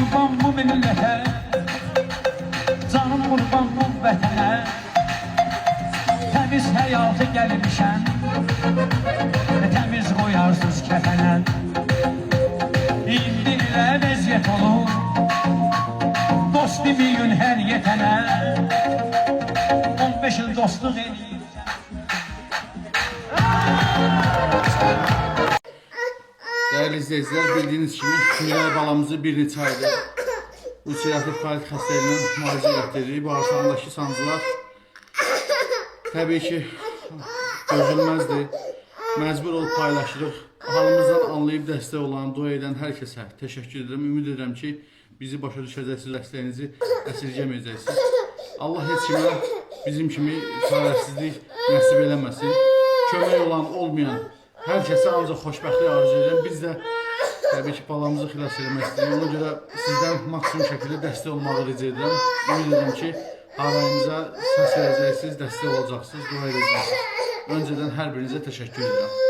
qurban bu millətə, canım qurban bu vətənə. Təmiz həyatı gəlmişəm, təmiz qoyarsız kəfənə. İndi ilə vəziyyət olur, dost demiyün hər yetənə. 15 il dostluq eləyirəm. Değerli izleyiciler, bildiğiniz kimi Gülay balamızı bir neçə aydır ulserativ kolit xəstəliyinin müalicə etdiririk. Bağırsağındakı sancılar təbii ki dözülməzdir. Məcbur olub paylaşırıq. Halımızdan anlayıb dəstək olan, dua edən hər kəsə təşəkkür edirəm. Ümid edirəm ki bizi başa düşəcəksiniz, dəstəyinizi əsirgəməyəcəksiniz. Allah heç kimə bizim kimi çarəsizlik nəsib eləməsin. Kömək olan, olmayan hər kəsə ancaq xoşbəxtlik arzu edirəm. Biz də təbii ki balamızı xilas eləmək istəyirik. Ona görə sizdən maksimum şəkildə dəstək olmağı rica edirəm. Ümid edirəm ki arayımıza səs verəcəksiniz, dəstək olacaqsınız, dua edəcəksiniz. Öncədən hər birinizə təşəkkür edirəm.